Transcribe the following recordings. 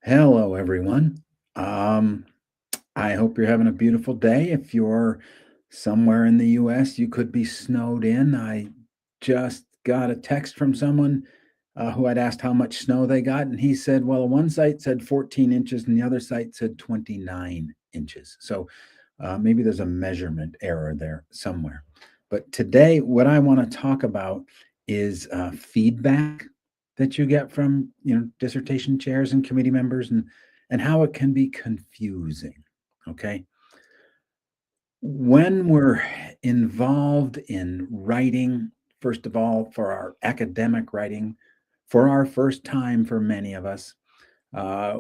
Hello, everyone. Um, I hope you're having a beautiful day. If you're somewhere in the US, you could be snowed in. I just got a text from someone who I'd asked how much snow they got, and he said, well, one site said 14 inches and the other site said 29 inches. So maybe there's a measurement error there somewhere. But today, what I want to talk about is feedback that you get from dissertation chairs and committee members, and how it can be confusing. Okay, when we're involved in writing, first of all, for our academic writing, for our first time, for many of us,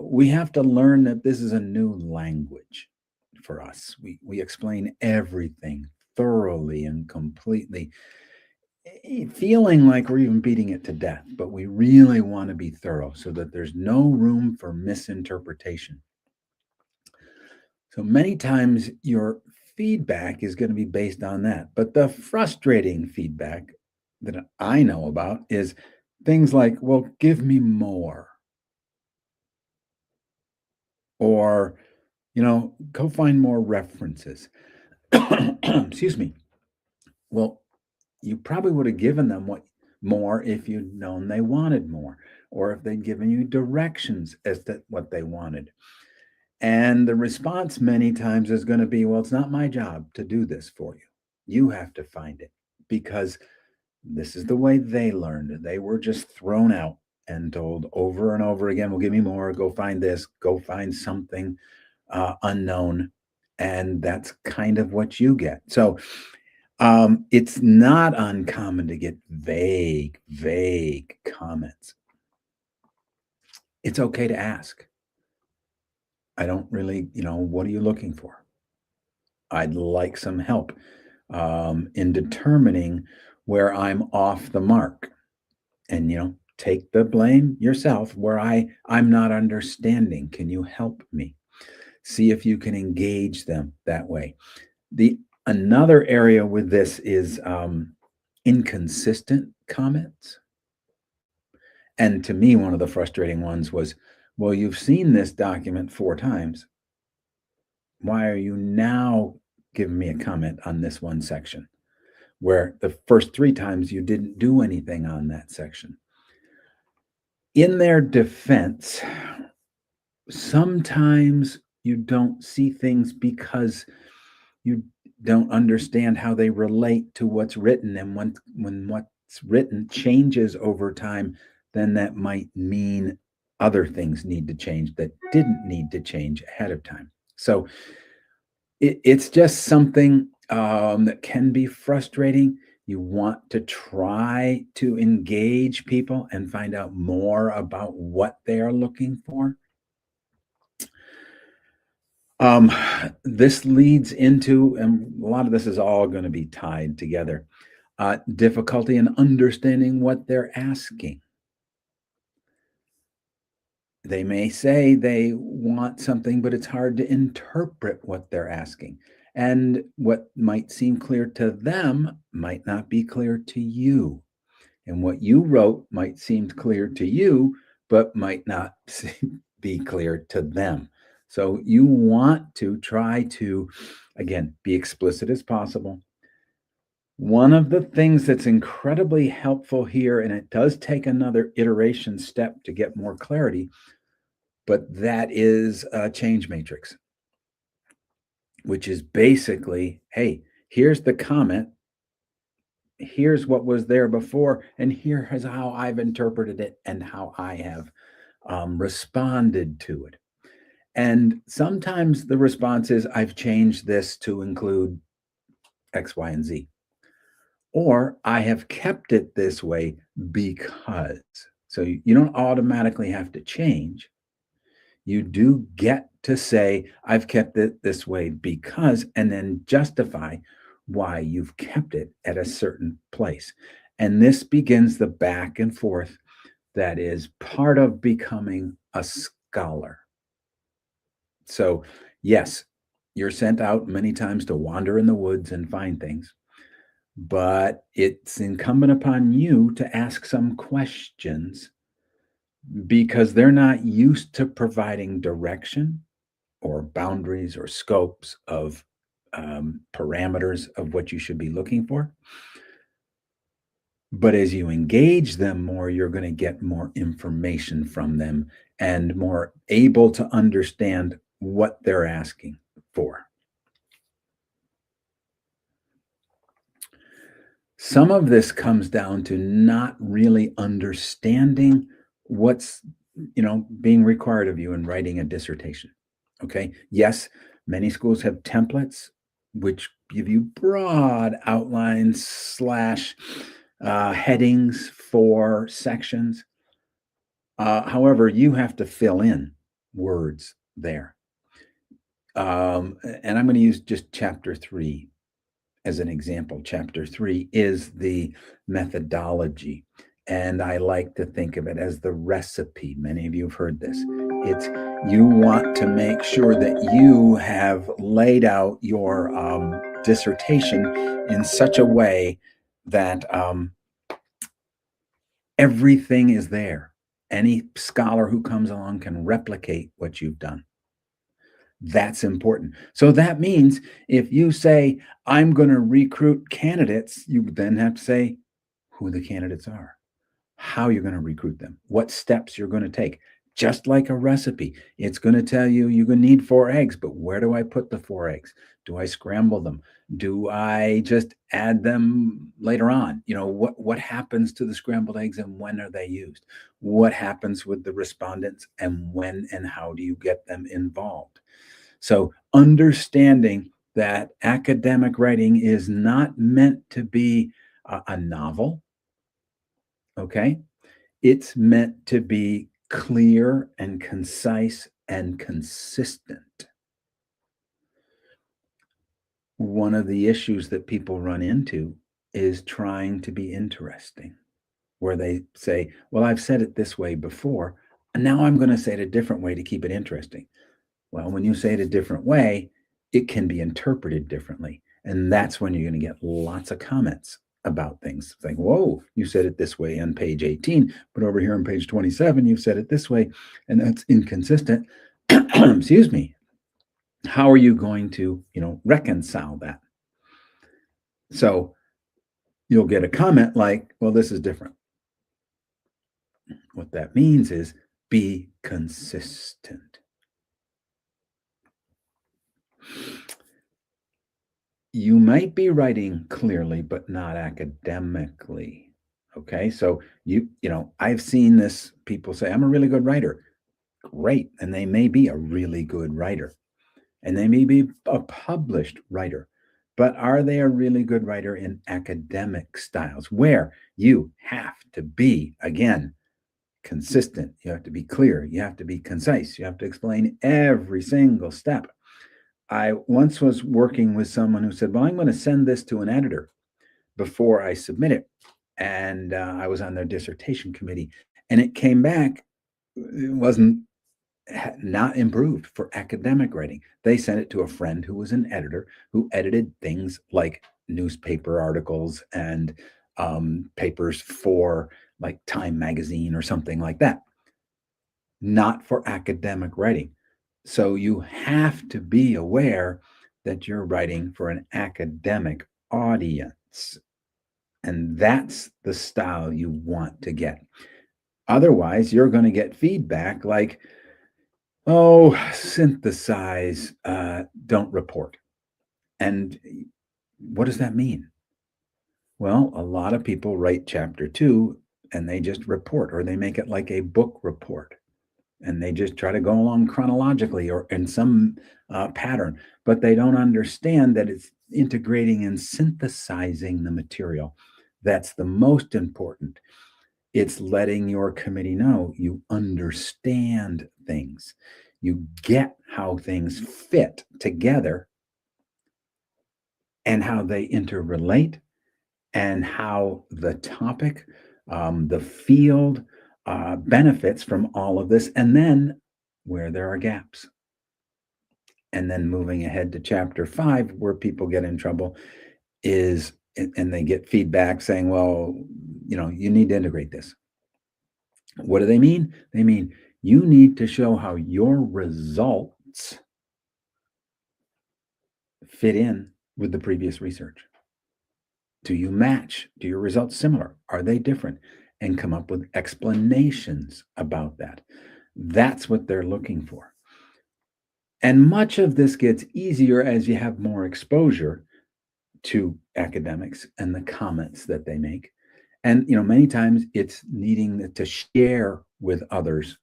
we have to learn that this is a new language for us. We explain everything thoroughly and completely, feeling like we're even beating it to death, but we really want to be thorough so that there's no room for misinterpretation. So many times your feedback is going to be based on that. But the frustrating feedback that I know about is things like, well, give me more, or, go find more references. Excuse me. Well, you probably would have given them what more if you'd known they wanted more, or if they'd given you directions as to what they wanted. And the response many times is going to be, well, it's not my job to do this for you. You have to find it, because this is the way they learned. They were just thrown out and told over and over again, well, give me more, go find this, go find something unknown. And that's kind of what you get. So it's not uncommon to get vague comments. It's okay to ask. I don't really, what are you looking for? I'd like some help in determining where I'm off the mark, and take the blame yourself where I'm not understanding. Can you help me? See if you can engage them that way. The Another area with this is inconsistent comments. And to me, one of the frustrating ones was, well, you've seen this document 4 times. Why are you now giving me a comment on this one section, where the first 3 times you didn't do anything on that section? In their defense, sometimes you don't see things because you don't understand how they relate to what's written. And when what's written changes over time, then that might mean other things need to change that didn't need to change ahead of time. So it's just something that can be frustrating. You want to try to engage people and find out more about what they are looking for. Um, this leads into, and a lot of this is all going to be tied together, difficulty in understanding what they're asking. They may say they want something, but it's hard to interpret what they're asking. And what might seem clear to them might not be clear to you. And what you wrote might seem clear to you, but might not be clear to them. So you want to try to, again, be explicit as possible. One of the things that's incredibly helpful here, and it does take another iteration step to get more clarity, but that is a change matrix, which is basically, hey, here's the comment, here's what was there before, and here's how I've interpreted it and how I have responded to it. And sometimes the response is, I've changed this to include X, Y, and Z. Or I have kept it this way because. So you don't automatically have to change. You do get to say, I've kept it this way because, and then justify why you've kept it at a certain place. And this begins the back and forth that is part of becoming a scholar. So, yes, you're sent out many times to wander in the woods and find things, but it's incumbent upon you to ask some questions because they're not used to providing direction or boundaries or scopes of parameters of what you should be looking for. But as you engage them more, you're going to get more information from them and more able to understand what they're asking for. Some of this comes down to not really understanding what's being required of you in writing a dissertation. Okay, yes, many schools have templates which give you broad outlines slash headings for sections. However, you have to fill in words there. And I'm going to use just chapter 3 as an example. Chapter 3 is the methodology, and I like to think of it as the recipe. Many of you have heard this. It's you want to make sure that you have laid out your dissertation in such a way that everything is there. Any scholar who comes along can replicate what you've done. That's important. So that means if you say, I'm going to recruit candidates, you then have to say who the candidates are, how you're going to recruit them, what steps you're going to take. Just like a recipe, it's going to tell you you're going to need 4 eggs, but where do I put the 4 eggs? Do I scramble them? Do I just add them later on? What happens to the scrambled eggs and when are they used? What happens with the respondents and when and how do you get them involved? So, understanding that academic writing is not meant to be a novel, okay? It's meant to be clear and concise and consistent. One of the issues that people run into is trying to be interesting, where they say, well, I've said it this way before, and now I'm going to say it a different way to keep it interesting. Well, when you say it a different way, it can be interpreted differently. And that's when you're going to get lots of comments about things. It's like, whoa, you said it this way on page 18, but over here on page 27, you've said it this way, and that's inconsistent. Excuse me. How are you going to, reconcile that? So you'll get a comment like, well, this is different. What that means is be consistent. You might be writing clearly, but not academically. Okay. So I've seen this people say, I'm a really good writer. Great. And they may be a really good writer and they may be a published writer. But are they a really good writer in academic styles where you have to be, again, consistent? You have to be clear. You have to be concise. You have to explain every single step. I once was working with someone who said, well, I'm going to send this to an editor before I submit it. And I was on their dissertation committee, and it came back, it wasn't not improved for academic writing. They sent it to a friend who was an editor who edited things like newspaper articles and papers for like Time magazine or something like that, not for academic writing. So you have to be aware that you're writing for an academic audience. And that's the style you want to get. Otherwise, you're going to get feedback like, oh, synthesize, don't report. And what does that mean? Well, a lot of people write chapter 2 and they just report, or they make it like a book report. And they just try to go along chronologically or in some pattern, but they don't understand that it's integrating and synthesizing the material. That's the most important. It's letting your committee know you understand things, you get how things fit together and how they interrelate and how the topic, the field, benefits from all of this, and then where there are gaps. And then moving ahead to chapter 5, where people get in trouble is, and they get feedback saying, well, you need to integrate this. What do they mean? They mean you need to show how your results fit in with the previous research. Do you match? Do your results similar? Are they different? And come up with explanations about that. That's what they're looking for. And much of this gets easier as you have more exposure to academics and the comments that they make. And many times it's needing to share with others,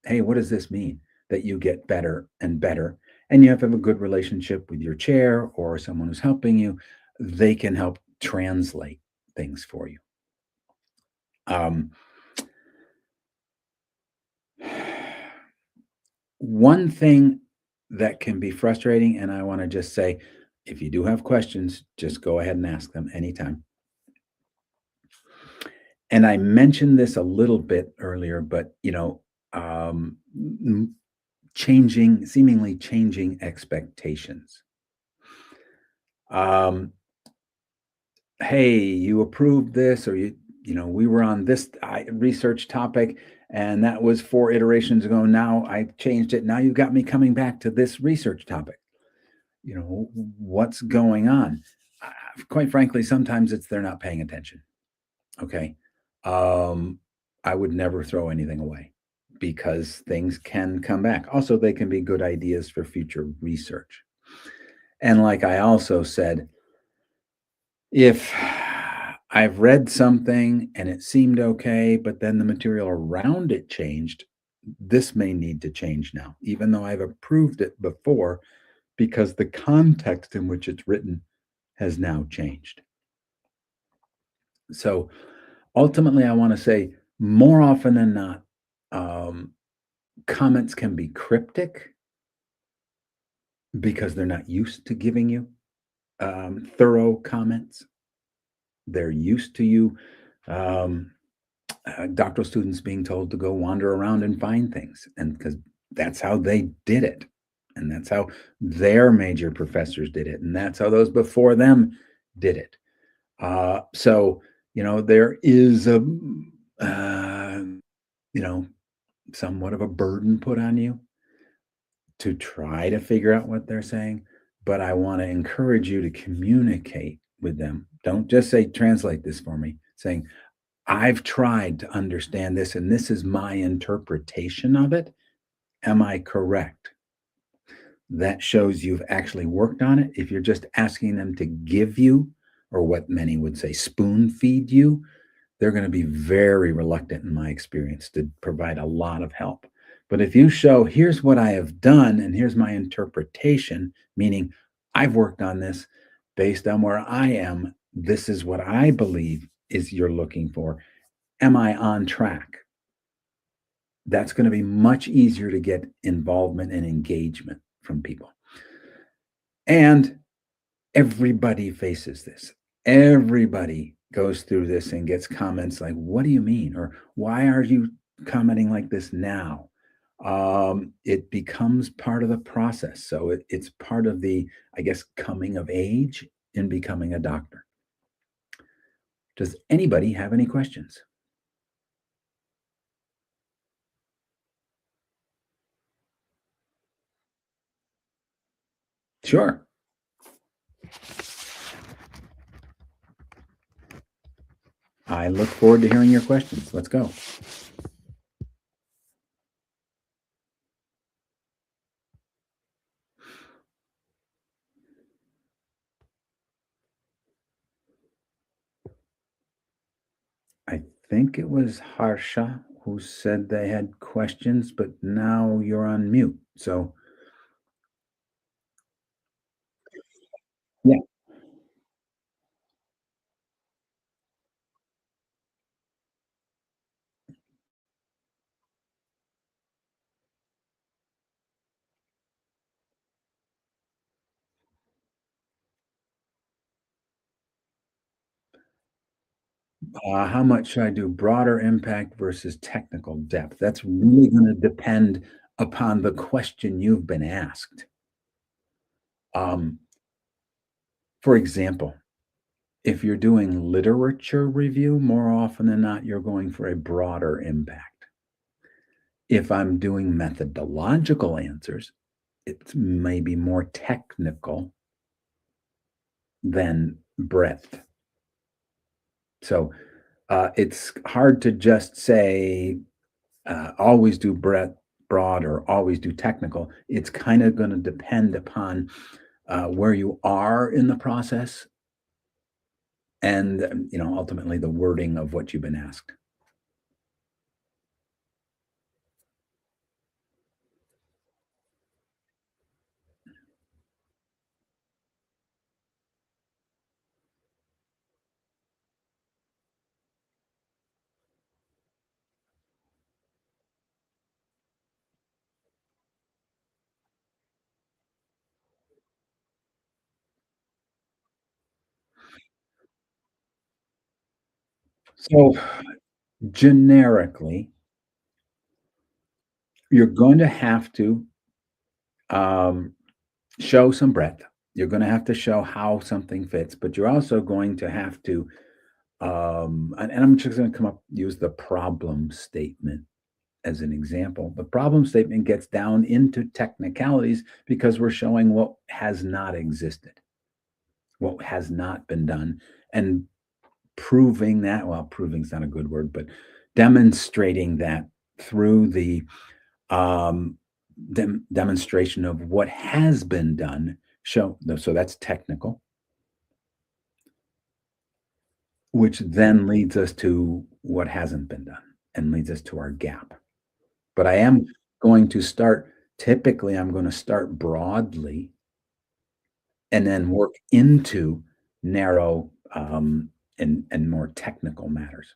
hey, what does this mean? That you get better and better. And you have to have a good relationship with your chair or someone who's helping you. They can help translate things for you. Um, one thing that can be frustrating, and I want to just say, if you do have questions, just go ahead and ask them anytime. And I mentioned this a little bit earlier, but seemingly changing expectations. Um, hey, you approved this, or we were on this research topic, and that was 4 iterations ago. Now I changed it. Now you've got me coming back to this research topic. What's going on? Quite frankly, sometimes it's they're not paying attention. Okay. Um, I would never throw anything away because things can come back. Also, they can be good ideas for future research. And like I also said, if I've read something and it seemed okay, but then the material around it changed, this may need to change now, even though I've approved it before, because the context in which it's written has now changed. So ultimately, I want to say more often than not, um, comments can be cryptic because they're not used to giving you thorough comments. They're used to you, um, doctoral students being told to go wander around and find things, and because that's how they did it, and that's how their major professors did it, and that's how those before them did it. So there is a uh, you know somewhat of a burden put on you to try to figure out what they're saying, but I want to encourage you to communicate with them. Don't just say, translate this for me, saying, I've tried to understand this, and this is my interpretation of it. Am I correct? That shows you've actually worked on it. If you're just asking them to give you, or what many would say, spoon feed you, they're going to be very reluctant, in my experience, to provide a lot of help. But if you show, here's what I have done, and here's my interpretation, meaning I've worked on this based on where I am, this is what I believe is you're looking for. Am I on track? That's going to be much easier to get involvement and engagement from people. And everybody faces this. Everybody goes through this and gets comments like, what do you mean? Or why are you commenting like this now? It becomes part of the process. So it's part of the, I guess, coming of age in becoming a doctor. Does anybody have any questions? Sure. I look forward to hearing your questions. Let's go. I think it was Harsha who said they had questions, but now you're on mute. So, yeah. How much should I do? Broader impact versus technical depth. That's really going to depend upon the question you've been asked. Um, for example, If you're doing literature review, more often than not, you're going for a broader impact. If I'm doing methodological answers, it's maybe more technical than breadth. So it's hard to just say always do broad or always do technical. It's kind of going to depend upon where you are in the process and ultimately the wording of what you've been asked. So generically, you're going to have to um, show some breadth. You're going to have to show how something fits, but you're also going to have to, and I'm just going to come up use the problem statement as an example. The problem statement gets down into technicalities because we're showing what has not existed, what has not been done, and proving that. Well, proving is not a good word, but demonstrating that through the um, demonstration of what has been done. So that's technical, which then leads us to what hasn't been done and leads us to our gap. But I am going to start. Typically, I'm going to start broadly and then work into narrow and more technical matters.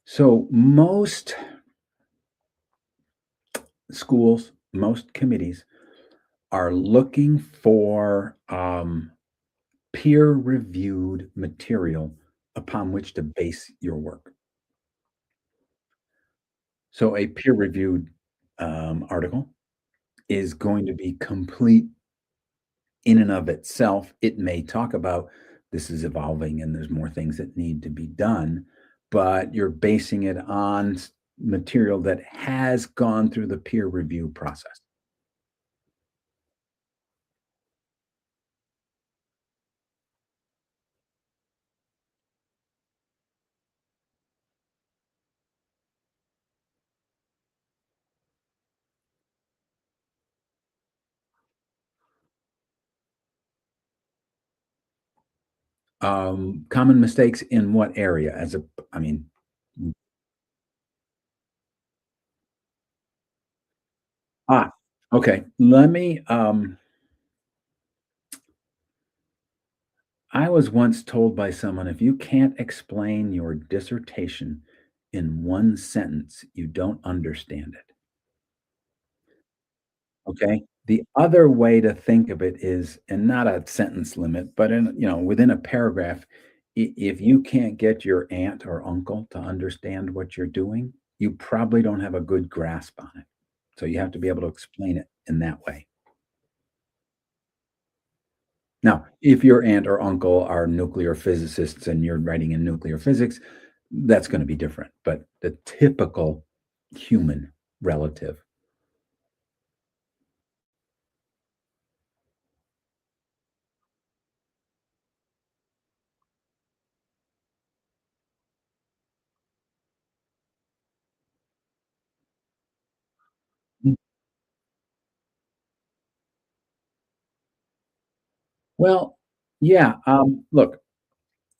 So most schools, most committees are looking for peer reviewed material upon which to base your work. So a peer reviewed article is going to be complete in and of itself. It may talk about this is evolving and there's more things that need to be done, but you're basing it on material that has gone through the peer review process. Common mistakes in what area? I mean, ah, okay. I was once told by someone, if you can't explain your dissertation in one sentence, you don't understand it. Okay. The other way to think of it is, and not a sentence limit, but within a paragraph, if you can't get your aunt or uncle to understand what you're doing, you probably don't have a good grasp on it. So you have to be able to explain it in that way. Now, if your aunt or uncle are nuclear physicists and you're writing in nuclear physics, that's going to be different. But the typical human relative. Mm. Well, yeah. Look,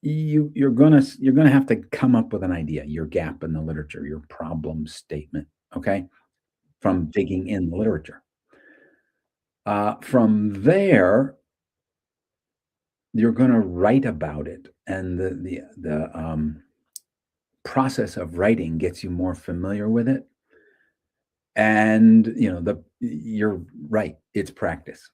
you're gonna have to come up with an idea, your gap in the literature, your problem statement. Okay, from digging in the literature. From there, you're going to write about it, and the process of writing gets you more familiar with it, And, you're right, it's practice.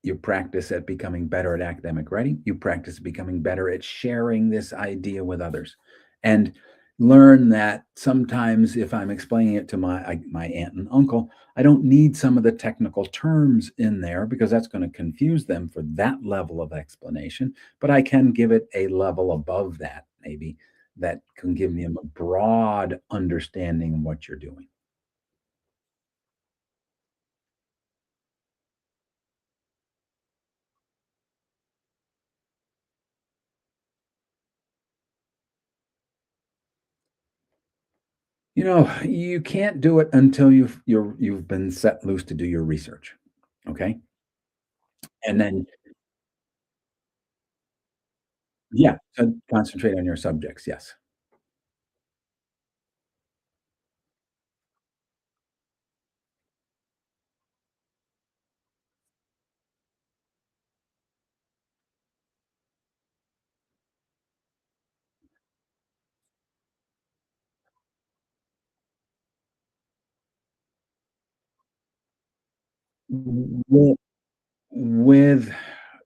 You practice at becoming better at academic writing. You practice becoming better at sharing this idea with others. And learn that sometimes if I'm explaining it to my aunt and uncle, I don't need some of the technical terms in there because that's going to confuse them for that level of explanation. But I can give it a level above that, maybe, that can give them a broad understanding of what you're doing. You can't do it until you've been set loose to do your research, okay? And then yeah, concentrate on your subjects, yes. With with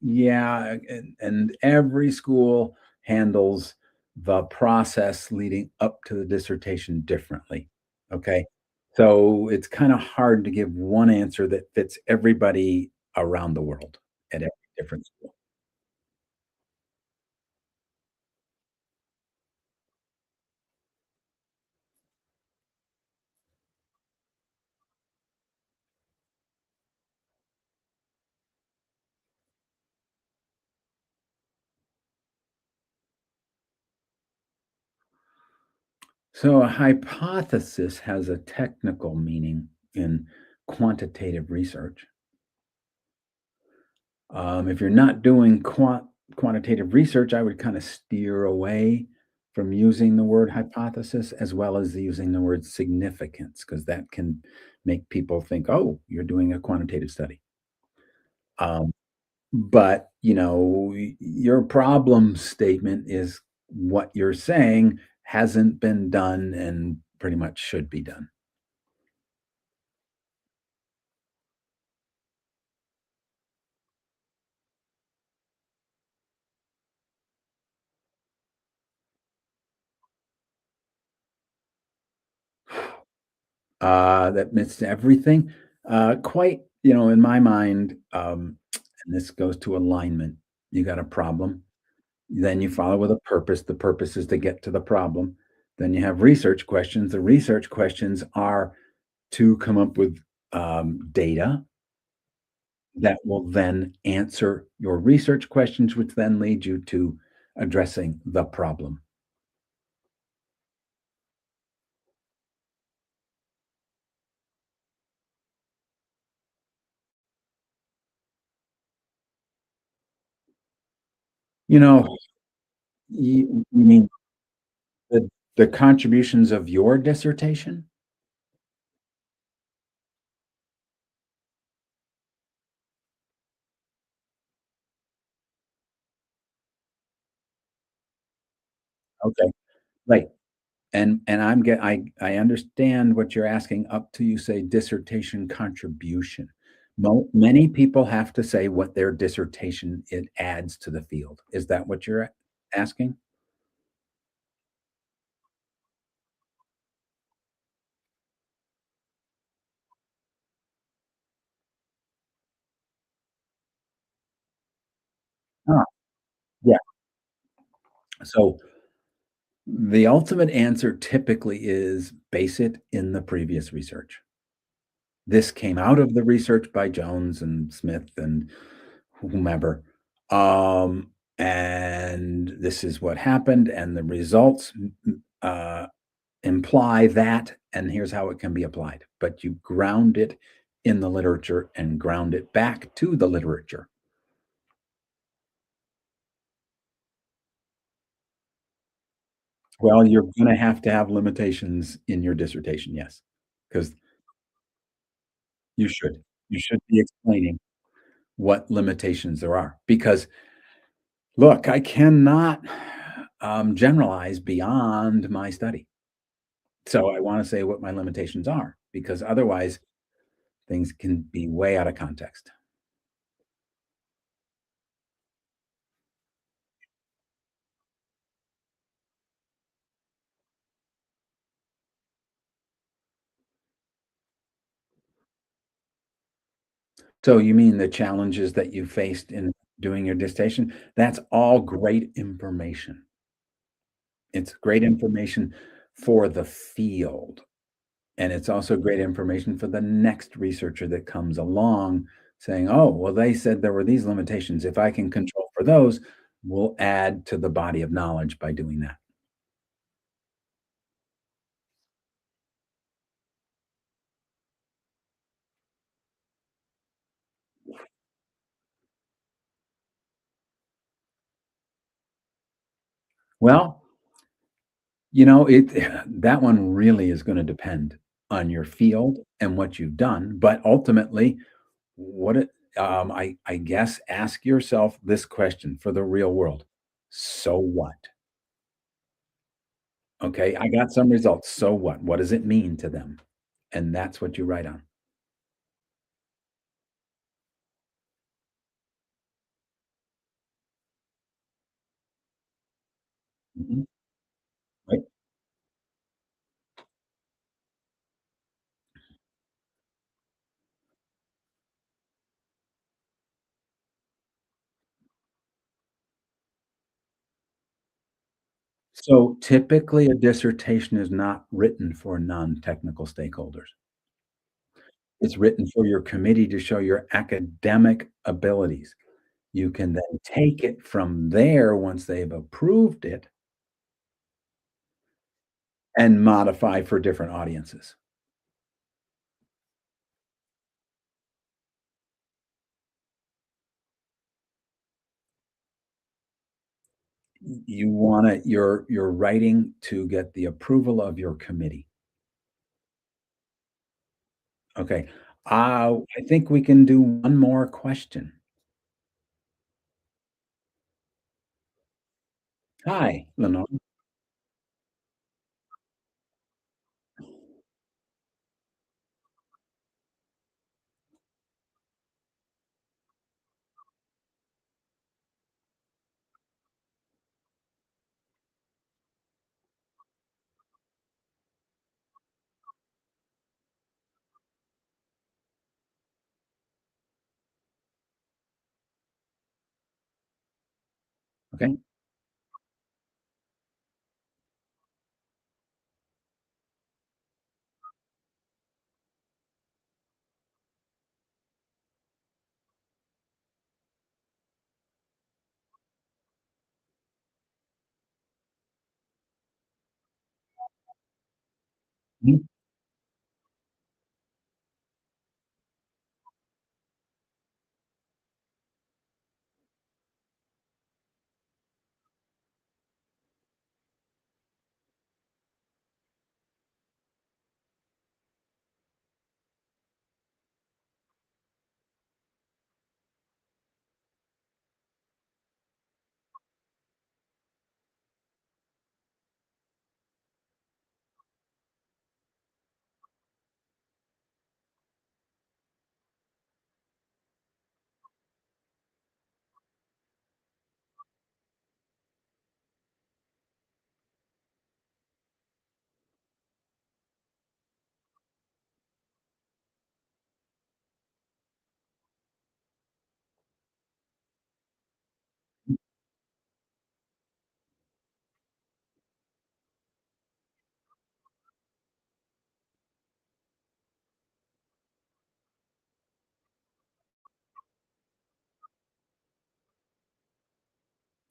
yeah, and every school handles the process leading up to the dissertation differently, okay? So, it's kinda hard to give one answer that fits everybody around the world at every different school. So, a hypothesis has a technical meaning in quantitative research. If you're not doing quantitative research, I would kind of steer away from using the word hypothesis as well as using the word significance, because that can make people think, oh, you're doing a quantitative study. Um, but, your problem statement is what you're saying hasn't been done and pretty much should be done. That admits to everything. Quite, in my mind, and this goes to alignment. You got a problem, then you follow with a purpose. The purpose is to get to the problem. Then you have research questions. The research questions are to come up with data that will then answer your research questions, which then lead you to addressing the problem. You know, you mean the contributions of your dissertation? Okay, right. And I understand what you're asking up to, you say, dissertation contribution. Many people have to say what their dissertation it adds to the field. Is that what you're asking? Ah, yeah. So, the ultimate answer typically is base it in the previous research. This came out of the research by Jones and Smith and whomever, and this is what happened, and the results, imply that, and here's how it can be applied. But you ground it in the literature and ground it back to the literature. Well, you're going to have limitations in your dissertation, yes, because you should. You should be explaining what limitations there are. Because look, I cannot generalize beyond my study. So I want to say what my limitations are. because otherwise things can be way out of context. So you mean the challenges that you faced in doing your dissertation? That's all great information. It's great information for the field, and it's also great information for the next researcher that comes along saying, "Oh, well, they said there were these limitations. If I can control for those, we'll add to the body of knowledge by doing that." Well, it that one really is gonna depend on your field and what you've done, but ultimately, what it I guess ask yourself this question for the real world: "So what?" Okay, I got some results, so what? What does it mean to them? And that's what you write on. Mhm, right? So, typically, a dissertation is not written for non-technical stakeholders. It's written for your committee to show your academic abilities. You can then take it from there once they've approved it and modify for different audiences. You want your writing to get the approval of your committee. Okay. I think we can do one more question. Hi, Lenore. Okay. Mhm.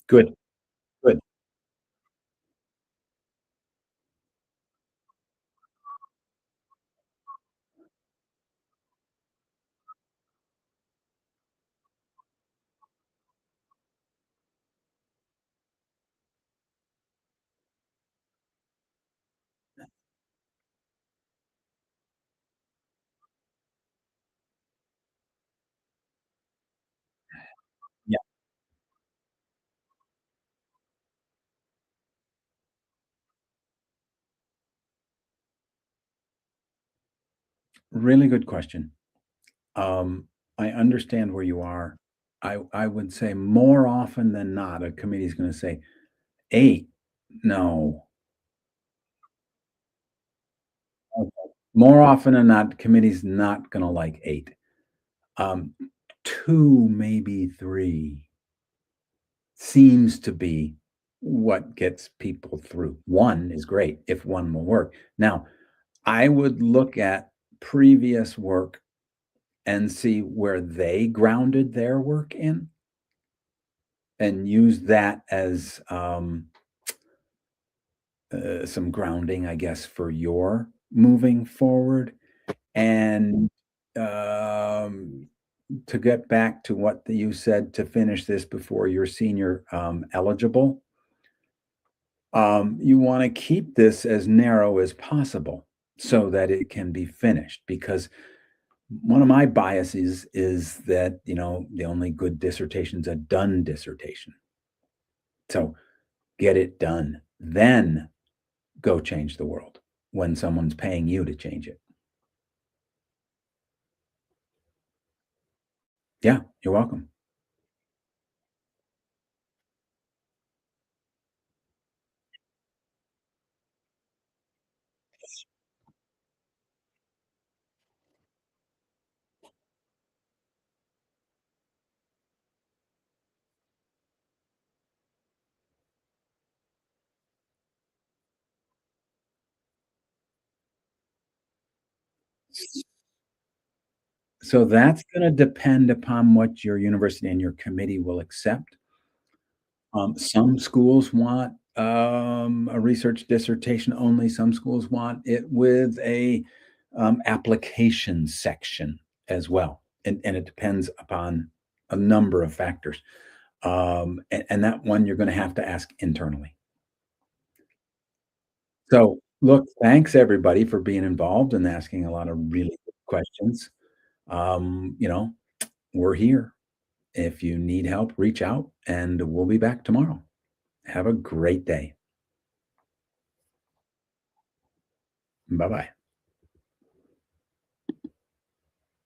Good, good. Yeah. Really good question. I understand where you are. I would say more often than not, a committee is gonna say, 8? No. Okay. More often than not, the committee's not gonna like 8. Um, 2, maybe 3 seems to be what gets people through. 1 is great if 1 will work. Now, I would look at previous work and see where they grounded their work in and use that as, some grounding, I guess, for your moving forward. And, um, to get back to what you said to finish this before you're senior, eligible, you wanna keep this as narrow as possible so that it can be finished, because one of my biases is that, the only good dissertation's a done dissertation. So, get it done, then go change the world when someone's paying you to change it. Yeah, you're welcome. So that's gonna depend upon what your university and your committee will accept. Some schools want, a research dissertation only, some schools want it with a, application section as well, and it depends upon a number of factors. And that one you're gonna have to ask internally. So, look, thanks everybody for being involved and asking a lot of really good questions. You know, we're here. If you need help, reach out and we'll be back tomorrow. Have a great day. Bye bye.